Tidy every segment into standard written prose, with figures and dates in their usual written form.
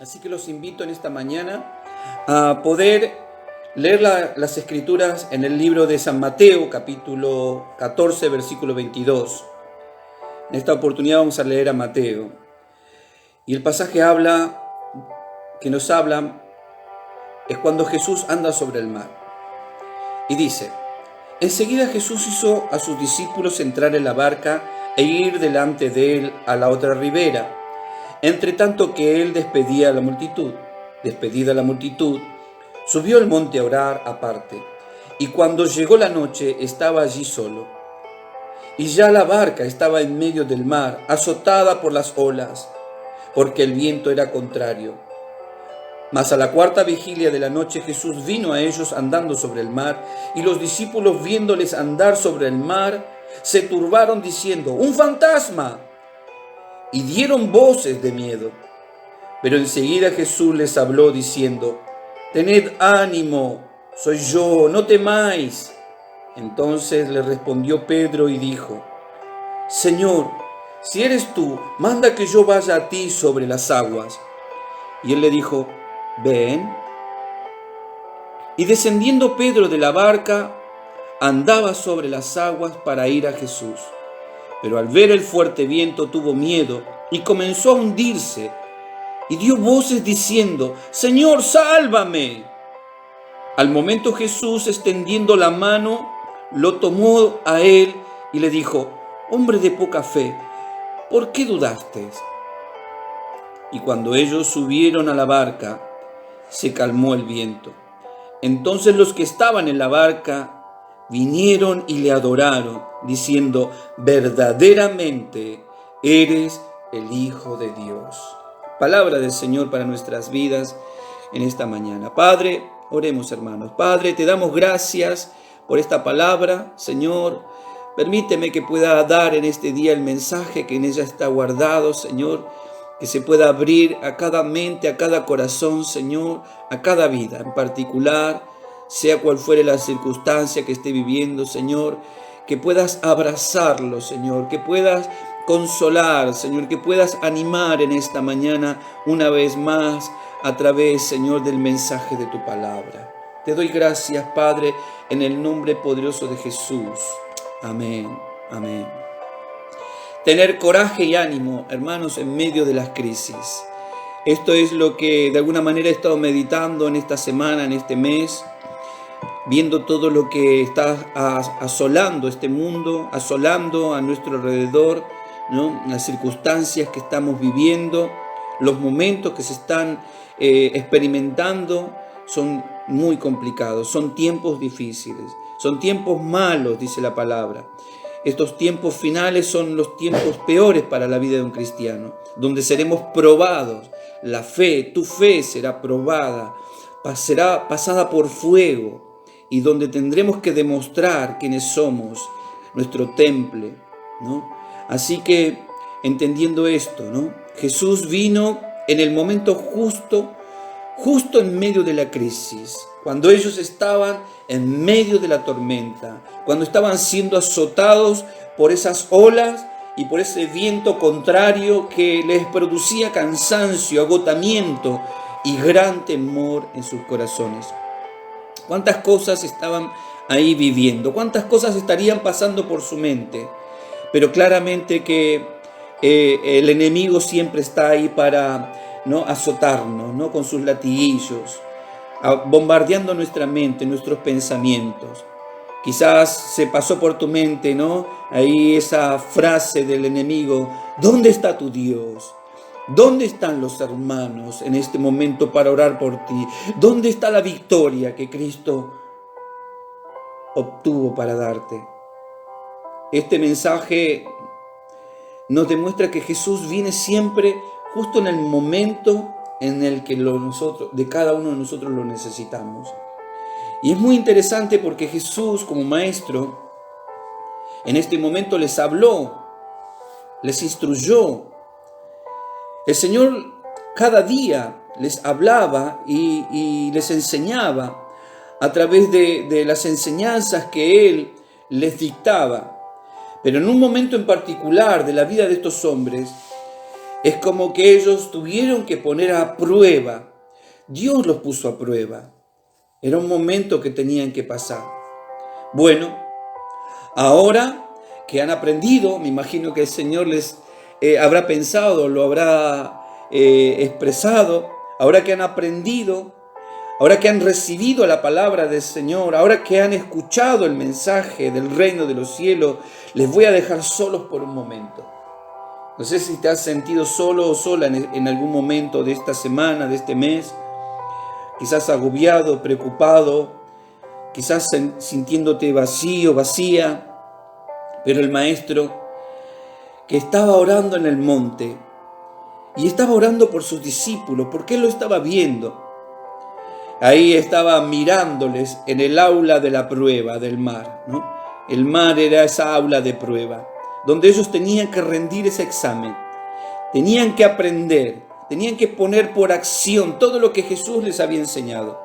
Así que los invito en esta mañana a poder leer las escrituras en el libro de San Mateo, capítulo 14, versículo 22. En esta oportunidad vamos a leer a Mateo. Y el pasaje que nos habla es cuando Jesús anda sobre el mar. Y dice: enseguida Jesús hizo a sus discípulos entrar en la barca e ir delante de él a la otra ribera, entre tanto que él despedida a la multitud. Despedida la multitud, subió al monte a orar aparte, y cuando llegó la noche estaba allí solo. Y ya la barca estaba en medio del mar, azotada por las olas, porque el viento era contrario. Mas a la cuarta vigilia de la noche Jesús vino a ellos andando sobre el mar, y los discípulos, viéndoles andar sobre el mar, se turbaron diciendo: ¡un fantasma! Y dieron voces de miedo. Pero enseguida Jesús les habló diciendo: tened ánimo, soy yo, no temáis. Entonces le respondió Pedro y dijo: Señor, si eres tú, manda que yo vaya a ti sobre las aguas. Y él le dijo: ven. Y descendiendo Pedro de la barca, andaba sobre las aguas para ir a Jesús. Pero al ver el fuerte viento tuvo miedo y comenzó a hundirse, y dio voces diciendo: Señor, sálvame. Al momento Jesús, extendiendo la mano, lo tomó a él y le dijo: hombre de poca fe, ¿por qué dudaste? Y cuando ellos subieron a la barca, se calmó el viento. Entonces los que estaban en la barca vinieron y le adoraron, diciendo: verdaderamente eres el Hijo de Dios. Palabra del Señor para nuestras vidas en esta mañana. Padre, oremos, hermanos. Padre, te damos gracias por esta palabra, Señor. Permíteme que pueda dar en este día el mensaje que en ella está guardado, Señor. Que se pueda abrir a cada mente, a cada corazón, Señor, a cada vida en particular, sea cual fuere la circunstancia que esté viviendo, Señor. Que puedas abrazarlo, Señor, que puedas consolar, Señor, que puedas animar en esta mañana una vez más a través, Señor, del mensaje de tu palabra. Te doy gracias, Padre, en el nombre poderoso de Jesús. Amén, amén. Tener coraje y ánimo, hermanos, en medio de las crisis. Esto es lo que de alguna manera he estado meditando en esta semana, en este mes, viendo todo lo que está asolando este mundo, asolando a nuestro alrededor, ¿no? Las circunstancias que estamos viviendo, los momentos que se están experimentando son muy complicados, son tiempos difíciles, son tiempos malos, dice la palabra. Estos tiempos finales son los tiempos peores para la vida de un cristiano, donde seremos probados. La fe, tu fe será probada, será pasada por fuego, y donde tendremos que demostrar quiénes somos, nuestro temple, ¿no? Así que, entendiendo esto, ¿no? Jesús vino en el momento justo en medio de la crisis, cuando ellos estaban en medio de la tormenta, cuando estaban siendo azotados por esas olas y por ese viento contrario que les producía cansancio, agotamiento y gran temor en sus corazones. ¿Cuántas cosas estaban ahí viviendo? ¿Cuántas cosas estarían pasando por su mente? Pero claramente que el enemigo siempre está ahí para, ¿no?, azotarnos, ¿no?, con sus latiguillos, bombardeando nuestra mente, nuestros pensamientos. Quizás se pasó por tu mente, ¿no?, ahí esa frase del enemigo: ¿dónde está tu Dios? ¿Dónde están los hermanos en este momento para orar por ti? ¿Dónde está la victoria que Cristo obtuvo para darte? Este mensaje nos demuestra que Jesús viene siempre justo en el momento en el que de cada uno de nosotros lo necesitamos. Y es muy interesante porque Jesús, como maestro, en este momento les habló, les instruyó. El Señor cada día les hablaba y les enseñaba a través de las enseñanzas que Él les dictaba. Pero en un momento en particular de la vida de estos hombres, Es como que ellos tuvieron que poner a prueba. Dios los puso a prueba. Era un momento que tenían que pasar. Bueno, ahora que han aprendido, me imagino que el Señor les habrá pensado, lo habrá expresado, ahora que han aprendido, ahora que han recibido la palabra del Señor, ahora que han escuchado el mensaje del reino de los cielos, les voy a dejar solos por un momento. No sé si te has sentido solo o sola en algún momento de esta semana, de este mes, quizás agobiado, preocupado, quizás sintiéndote vacío, vacía, pero el maestro que estaba orando en el monte y estaba orando por sus discípulos, porque él lo estaba viendo. Ahí estaba mirándoles en el aula de la prueba del mar, ¿no? El mar era esa aula de prueba, donde ellos tenían que rendir ese examen, tenían que aprender, tenían que poner por acción todo lo que Jesús les había enseñado.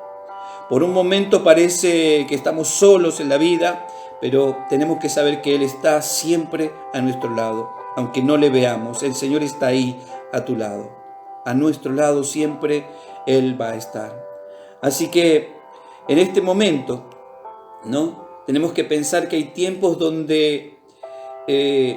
Por un momento parece que estamos solos en la vida, pero tenemos que saber que Él está siempre a nuestro lado. Aunque no le veamos, el Señor está ahí a tu lado. A nuestro lado siempre Él va a estar. Así que en este momento, ¿no? Tenemos que pensar que hay tiempos donde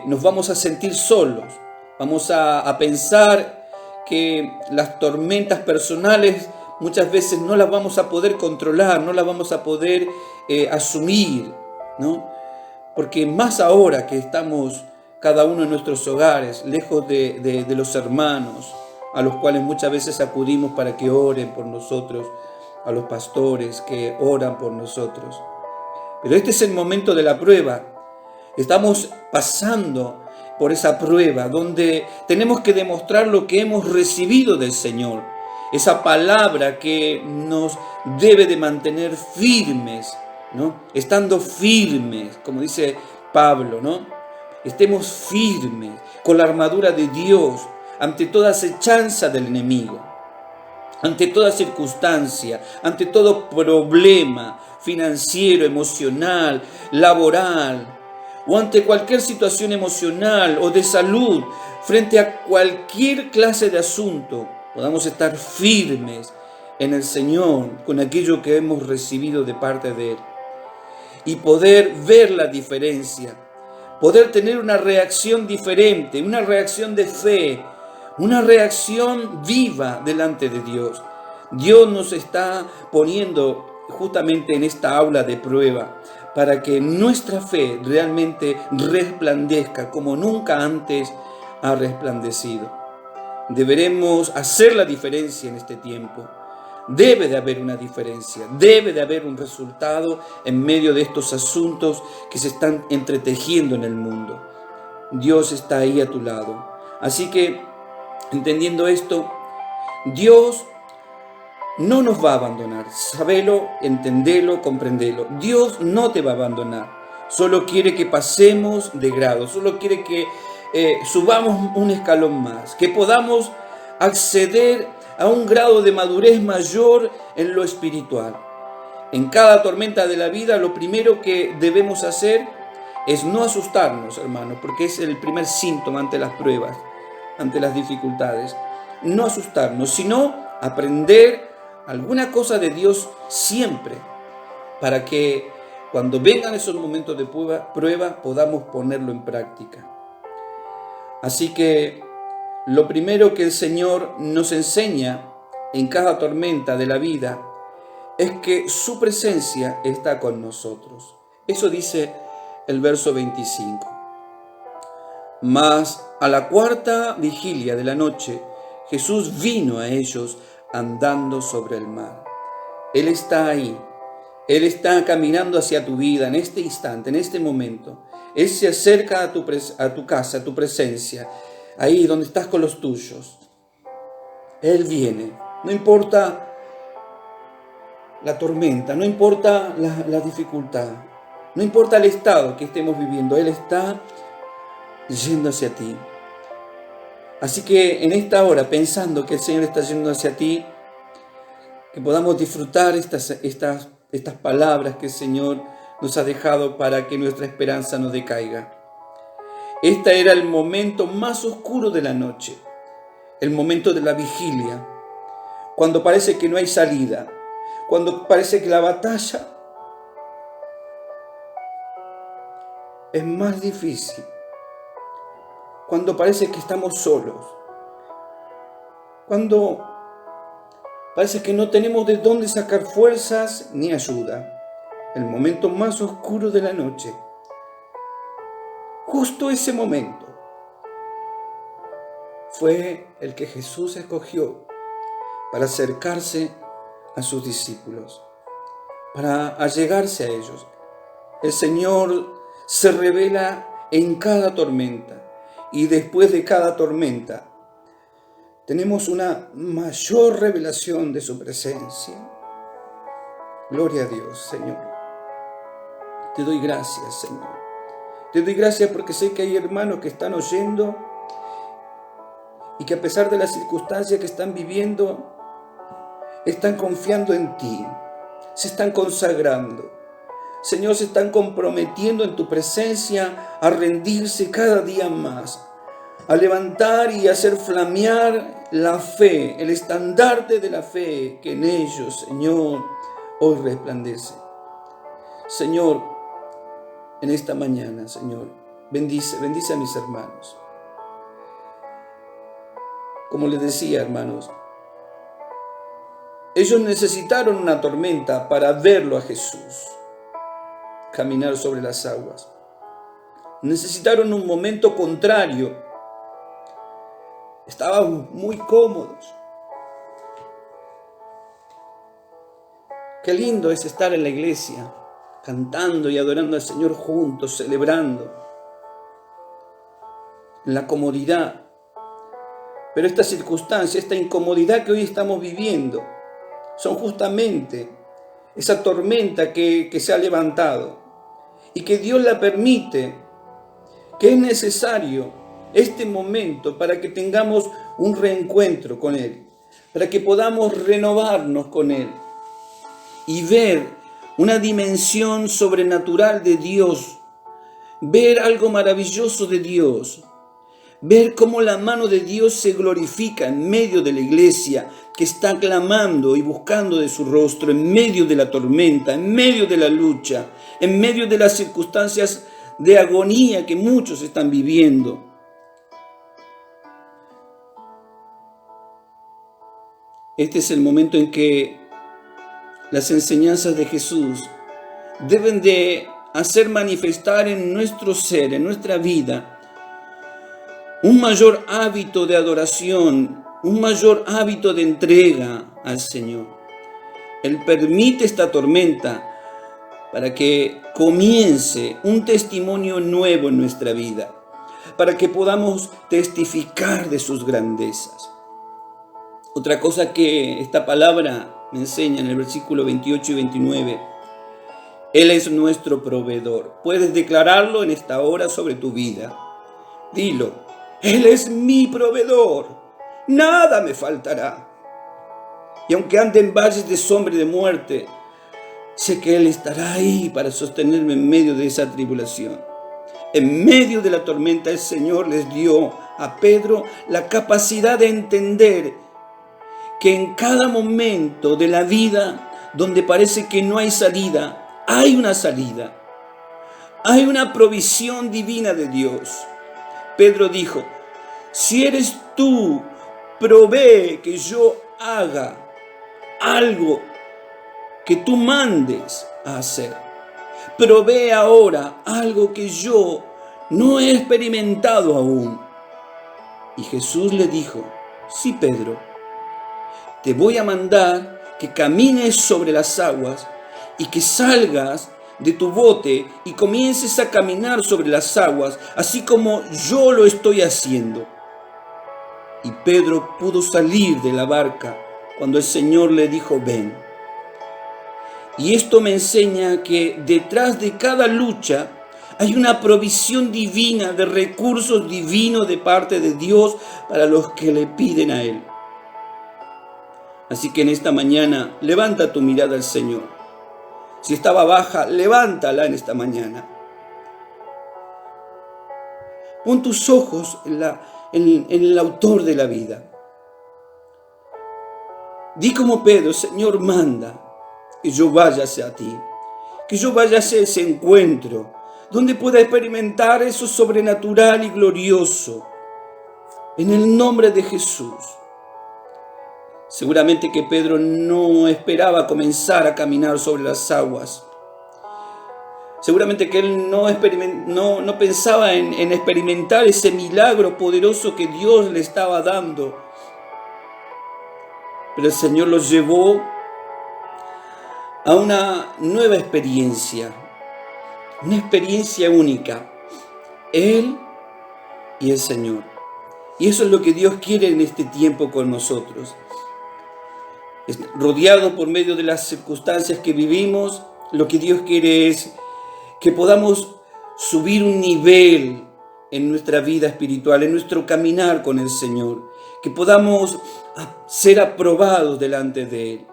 nos vamos a sentir solos. Vamos a pensar que las tormentas personales muchas veces no las vamos a poder controlar, no las vamos a poder asumir, ¿no? Porque más ahora que estamos cada uno en nuestros hogares, lejos de los hermanos, a los cuales muchas veces acudimos para que oren por nosotros, a los pastores que oran por nosotros. Pero este es el momento de la prueba. Estamos pasando por esa prueba donde tenemos que demostrar lo que hemos recibido del Señor. Esa palabra que nos debe de mantener firmes, ¿no? Estando firmes, como dice Pablo, ¿no? Estemos firmes con la armadura de Dios ante toda acechanza del enemigo, ante toda circunstancia, ante todo problema financiero, emocional, laboral, o ante cualquier situación emocional o de salud, frente a cualquier clase de asunto, podamos estar firmes en el Señor con aquello que hemos recibido de parte de Él y poder ver la diferencia, poder tener una reacción diferente, una reacción de fe, una reacción viva delante de Dios. Dios nos está poniendo justamente en esta aula de prueba para que nuestra fe realmente resplandezca como nunca antes ha resplandecido. Deberemos hacer la diferencia en este tiempo. Debe de haber una diferencia, debe de haber un resultado en medio de estos asuntos que se están entretejiendo en el mundo. Dios está ahí a tu lado. Así que, entendiendo esto, Dios no nos va a abandonar. Sabelo, entendelo, comprendelo. Dios no te va a abandonar. Solo quiere que pasemos de grado, solo quiere que subamos un escalón más, que podamos acceder a un grado de madurez mayor en lo espiritual. En cada tormenta de la vida, lo primero que debemos hacer es no asustarnos, hermanos, porque es el primer síntoma ante las pruebas, ante las dificultades. No asustarnos, sino aprender alguna cosa de Dios siempre, para que cuando vengan esos momentos de prueba podamos ponerlo en práctica. Así que lo primero que el Señor nos enseña en cada tormenta de la vida es que su presencia está con nosotros. Eso dice el verso 25. Mas a la cuarta vigilia de la noche, Jesús vino a ellos andando sobre el mar. Él está ahí. Él está caminando hacia tu vida en este instante, en este momento. Él se acerca a tu casa, a tu presencia, ahí donde estás con los tuyos. Él viene. No importa la tormenta, no importa la dificultad, no importa el estado que estemos viviendo. Él está yendo hacia ti. Así que en esta hora, pensando que el Señor está yendo hacia ti, que podamos disfrutar estas palabras que el Señor nos ha dejado para que nuestra esperanza no decaiga. Este era el momento más oscuro de la noche. el momento de la vigilia, cuando parece que no hay salida, cuando parece que la batalla es más difícil, cuando parece que estamos solos, cuando parece que no tenemos de dónde sacar fuerzas ni ayuda. El momento más oscuro de la noche, justo ese momento, fue el que Jesús escogió para acercarse a sus discípulos, para allegarse a ellos. El Señor se revela en cada tormenta, y después de cada tormenta tenemos una mayor revelación de su presencia. Gloria a Dios, Señor. Te doy gracias, Señor. Te doy gracias porque sé que hay hermanos que están oyendo y que a pesar de las circunstancias que están viviendo, están confiando en ti, se están consagrando. Señor, se están comprometiendo en tu presencia a rendirse cada día más, a levantar y hacer flamear la fe, el estandarte de la fe que en ellos, Señor, hoy resplandece. Señor, en esta mañana, Señor, bendice a mis hermanos. Como les decía, hermanos, ellos necesitaron una tormenta para verlo a Jesús caminar sobre las aguas. Necesitaron un momento contrario. Estaban muy cómodos. Qué lindo es estar en la iglesia, cantando y adorando al Señor juntos, celebrando, en la comodidad. Pero esta circunstancia, esta incomodidad que hoy estamos viviendo, son justamente esa tormenta que se ha levantado y que Dios la permite, que es necesario este momento para que tengamos un reencuentro con Él, para que podamos renovarnos con Él y ver una dimensión sobrenatural de Dios, ver algo maravilloso de Dios, ver cómo la mano de Dios se glorifica en medio de la iglesia que está clamando y buscando de su rostro, en medio de la tormenta, en medio de la lucha, en medio de las circunstancias de agonía que muchos están viviendo. Este es el momento en que las enseñanzas de Jesús deben de hacer manifestar en nuestro ser, en nuestra vida, un mayor hábito de adoración, un mayor hábito de entrega al Señor. Él permite esta tormenta para que comience un testimonio nuevo en nuestra vida, para que podamos testificar de sus grandezas. Otra cosa que esta palabra me enseña en el versículo 28 y 29, Él es nuestro proveedor. Puedes declararlo en esta hora sobre tu vida. Dilo. Él es mi proveedor, nada me faltará. Y aunque ande en valles de sombra y de muerte, sé que Él estará ahí para sostenerme en medio de esa tribulación. En medio de la tormenta, el Señor les dio a Pedro la capacidad de entender que en cada momento de la vida donde parece que no hay salida, hay una salida. Hay una provisión divina de Dios. Pedro dijo, si eres tú, provee que yo haga algo que tú mandes a hacer. Provee ahora algo que yo no he experimentado aún. Y Jesús le dijo, sí, Pedro, te voy a mandar que camines sobre las aguas y que salgas de tu bote y comiences a caminar sobre las aguas, así como yo lo estoy haciendo. Y Pedro pudo salir de la barca cuando el Señor le dijo, ven. Y esto me enseña que detrás de cada lucha hay una provisión divina, de recursos divinos de parte de Dios para los que le piden a Él. Así que en esta mañana, levanta tu mirada al Señor. Si estaba baja, levántala en esta mañana. Pon tus ojos en el autor de la vida. Di como Pedro: Señor, manda que yo vaya hacia ti, que yo vaya hacia ese encuentro, donde pueda experimentar eso sobrenatural y glorioso, en el nombre de Jesús. Seguramente que Pedro no esperaba comenzar a caminar sobre las aguas. Seguramente que él no pensaba en experimentar ese milagro poderoso que Dios le estaba dando. Pero el Señor los llevó a una nueva experiencia, una experiencia única, Él y el Señor. Y eso es lo que Dios quiere en este tiempo con nosotros. Rodeado por medio de las circunstancias que vivimos, lo que Dios quiere es que podamos subir un nivel en nuestra vida espiritual, en nuestro caminar con el Señor, que podamos ser aprobados delante de Él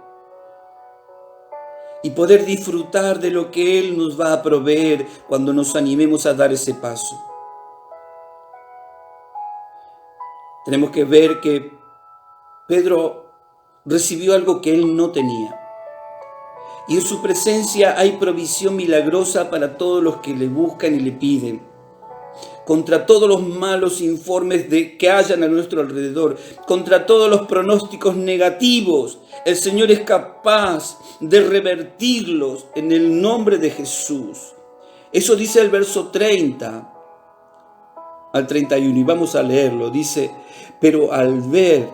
y poder disfrutar de lo que Él nos va a proveer cuando nos animemos a dar ese paso. Tenemos que ver que Pedro recibió algo que él no tenía. Y en su presencia hay provisión milagrosa para todos los que le buscan y le piden. Contra todos los malos informes que hayan a nuestro alrededor, contra todos los pronósticos negativos, el Señor es capaz de revertirlos en el nombre de Jesús. Eso dice el verso 30 al 31, y vamos a leerlo. Dice: pero al ver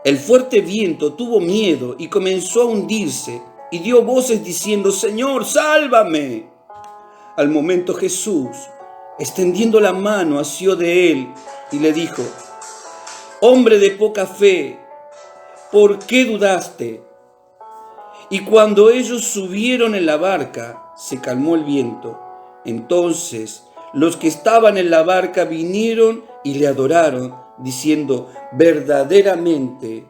el fuerte viento tuvo miedo y comenzó a hundirse, y dio voces diciendo: Señor, sálvame. Al momento Jesús, extendiendo la mano, asió de él y le dijo: hombre de poca fe, ¿por qué dudaste? Y cuando ellos subieron en la barca, se calmó el viento. Entonces los que estaban en la barca vinieron y le adoraron, diciendo: verdaderamente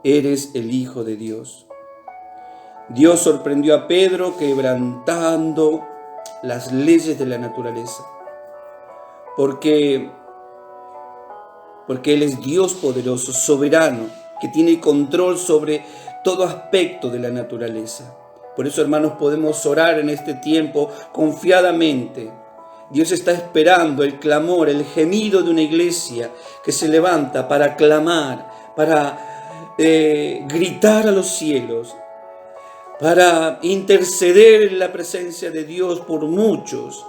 eres el Hijo de Dios. Dios sorprendió a Pedro quebrantando las leyes de la naturaleza, porque Él es Dios poderoso, soberano, que tiene control sobre todo aspecto de la naturaleza. Por eso, hermanos, podemos orar en este tiempo confiadamente. Dios está esperando el clamor, el gemido de una iglesia que se levanta para clamar, para gritar a los cielos, para interceder en la presencia de Dios por muchos,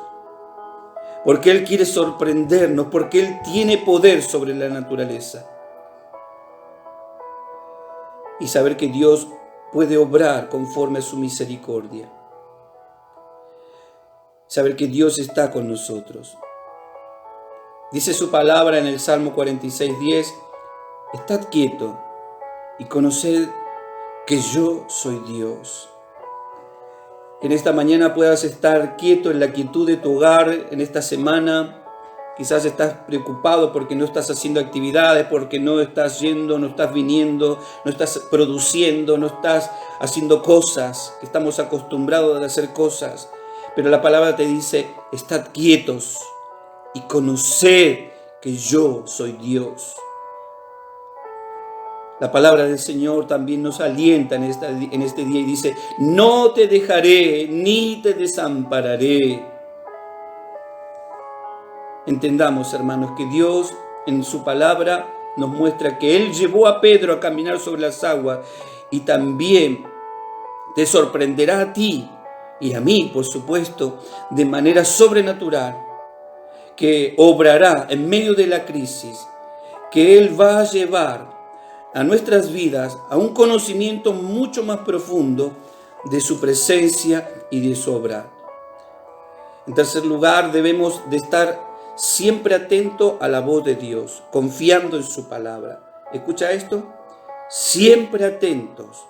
porque Él quiere sorprendernos, porque Él tiene poder sobre la naturaleza. Y saber que Dios puede obrar conforme a su misericordia. Saber que Dios está con nosotros. Dice su palabra en el Salmo 46:10: estad quieto y conoced que yo soy Dios. Que en esta mañana puedas estar quieto en la quietud de tu hogar en esta semana. Quizás estás preocupado porque no estás haciendo actividades, porque no estás yendo, no estás viniendo, no estás produciendo, no estás haciendo cosas, que estamos acostumbrados a hacer cosas. Pero la palabra te dice: estad quietos y conoced que yo soy Dios. La palabra del Señor también nos alienta en este día y dice: no te dejaré ni te desampararé. Entendamos, hermanos, que Dios en su palabra nos muestra que Él llevó a Pedro a caminar sobre las aguas, y también te sorprenderá a ti y a mí, por supuesto, de manera sobrenatural, que obrará en medio de la crisis, que Él va a llevar a nuestras vidas a un conocimiento mucho más profundo de su presencia y de su obra. En tercer lugar, debemos de estar siempre atentos a la voz de Dios, confiando en su palabra. Escucha esto: siempre atentos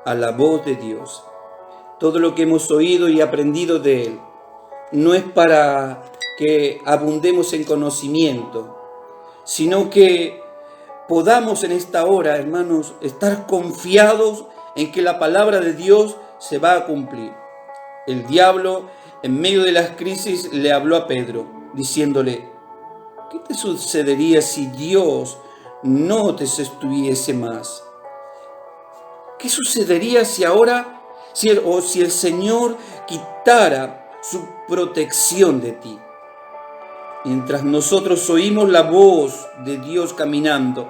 a la voz de Dios. Todo lo que hemos oído y aprendido de Él no es para que abundemos en conocimiento, sino que podamos en esta hora, hermanos, estar confiados en que la palabra de Dios se va a cumplir. El diablo, en medio de las crisis, le habló a Pedro, diciéndole: ¿qué te sucedería si Dios no te sostuviese más? ¿Qué sucedería si ahora, si el Señor quitara su protección de ti? Mientras nosotros oímos la voz de Dios caminando,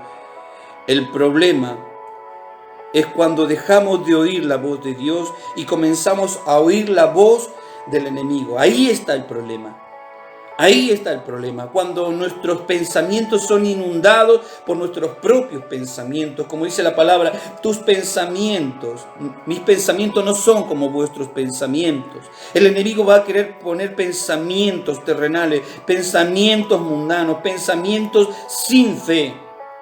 el problema es cuando dejamos de oír la voz de Dios y comenzamos a oír la voz del enemigo. Ahí está el problema. Ahí está el problema, cuando nuestros pensamientos son inundados por nuestros propios pensamientos. Como dice la palabra, tus pensamientos, mis pensamientos no son como vuestros pensamientos. El enemigo va a querer poner pensamientos terrenales, pensamientos mundanos, pensamientos sin fe.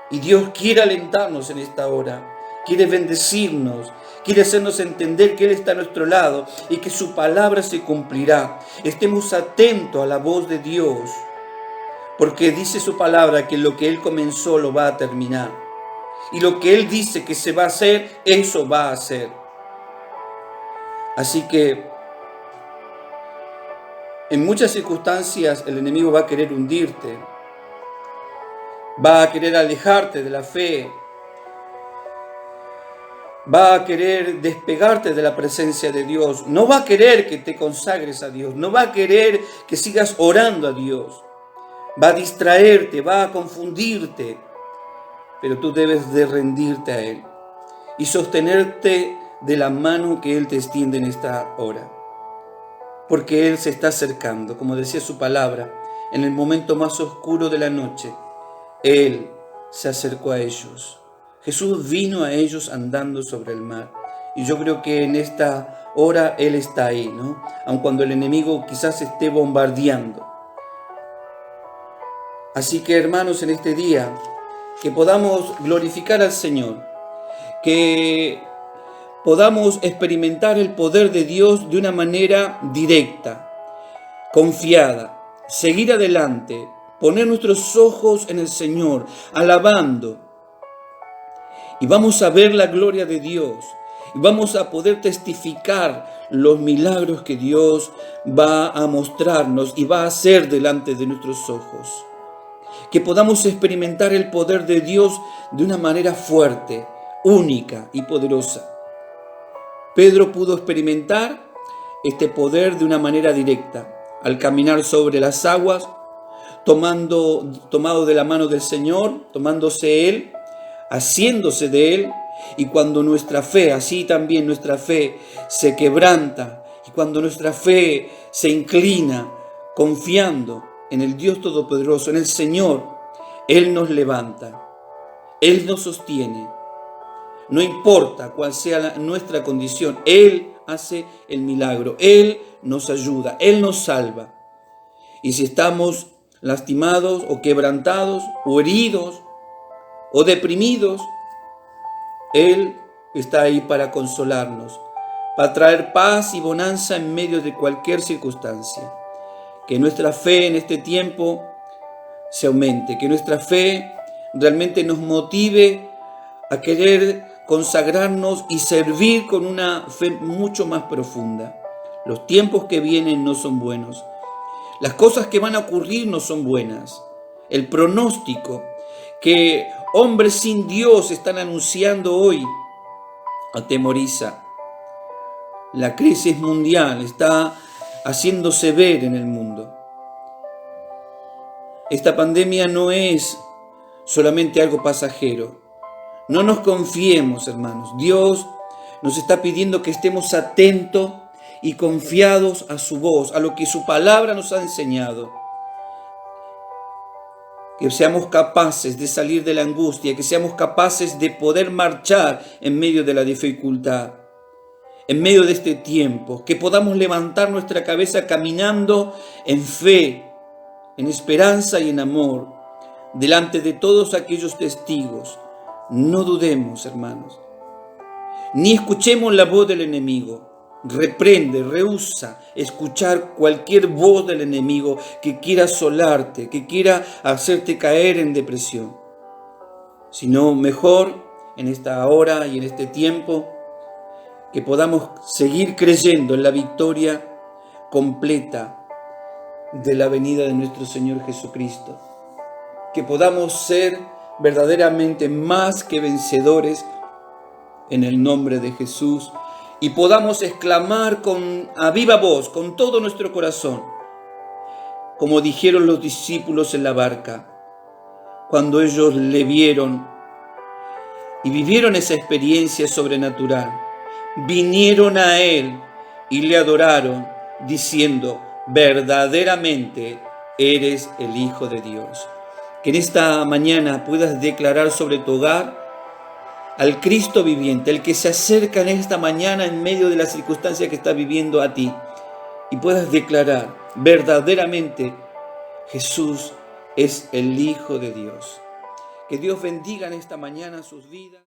Y Dios quiere alentarnos en esta hora, quiere bendecirnos, quiere hacernos entender que Él está a nuestro lado y que su palabra se cumplirá. Estemos atentos a la voz de Dios, porque dice su palabra que lo que Él comenzó lo va a terminar. Y lo que Él dice que se va a hacer, eso va a hacer. Así que en muchas circunstancias el enemigo va a querer hundirte, va a querer alejarte de la fe, va a querer despegarte de la presencia de Dios. No va a querer que te consagres a Dios. No va a querer que sigas orando a Dios. Va a distraerte, va a confundirte. Pero tú debes de rendirte a Él y sostenerte de la mano que Él te extiende en esta hora. Porque Él se está acercando, como decía su palabra, en el momento más oscuro de la noche. Él se acercó a ellos. Jesús vino a ellos andando sobre el mar. Y yo creo que en esta hora Él está ahí, ¿no? Aun cuando el enemigo quizás esté bombardeando. Así que, hermanos, en este día, que podamos glorificar al Señor, que podamos experimentar el poder de Dios de una manera directa, confiada, seguir adelante, poner nuestros ojos en el Señor, alabando. Y vamos a ver la gloria de Dios. Y vamos a poder testificar los milagros que Dios va a mostrarnos y va a hacer delante de nuestros ojos. Que podamos experimentar el poder de Dios de una manera fuerte, única y poderosa. Pedro pudo experimentar este poder de una manera directa, al caminar sobre las aguas, tomado de la mano del Señor, tomándose Él, haciéndose de Él. Y cuando nuestra fe, así también nuestra fe se quebranta, y cuando nuestra fe se inclina, confiando en el Dios Todopoderoso, en el Señor, Él nos levanta, Él nos sostiene. No importa cuál sea nuestra condición, Él hace el milagro, Él nos ayuda, Él nos salva. Y si estamos lastimados o quebrantados o heridos o deprimidos, Él está ahí para consolarnos, para traer paz y bonanza en medio de cualquier circunstancia. Que nuestra fe en este tiempo se aumente, que nuestra fe realmente nos motive a querer consagrarnos y servir con una fe mucho más profunda. Los tiempos que vienen no son buenos. Las cosas que van a ocurrir no son buenas. El pronóstico que hombres sin Dios están anunciando hoy atemoriza. La crisis mundial está haciéndose ver en el mundo. Esta pandemia no es solamente algo pasajero. No nos confiemos, hermanos. Dios nos está pidiendo que estemos atentos y confiados a su voz, a lo que su palabra nos ha enseñado. Que seamos capaces de salir de la angustia, que seamos capaces de poder marchar en medio de la dificultad, en medio de este tiempo, que podamos levantar nuestra cabeza caminando en fe, en esperanza y en amor, delante de todos aquellos testigos. No dudemos, hermanos, ni escuchemos la voz del enemigo. Reprende, rehúsa escuchar cualquier voz del enemigo que quiera asolarte, que quiera hacerte caer en depresión. Sino mejor en esta hora y en este tiempo que podamos seguir creyendo en la victoria completa de la venida de nuestro Señor Jesucristo. Que podamos ser verdaderamente más que vencedores en el nombre de Jesús, y podamos exclamar a viva voz, con todo nuestro corazón, como dijeron los discípulos en la barca, cuando ellos le vieron y vivieron esa experiencia sobrenatural, vinieron a Él y le adoraron, diciendo: verdaderamente eres el Hijo de Dios. Que en esta mañana puedas declarar sobre tu hogar al Cristo viviente, el que se acerca en esta mañana en medio de las circunstancias que está viviendo a ti, y puedas declarar: verdaderamente Jesús es el Hijo de Dios. Que Dios bendiga en esta mañana sus vidas.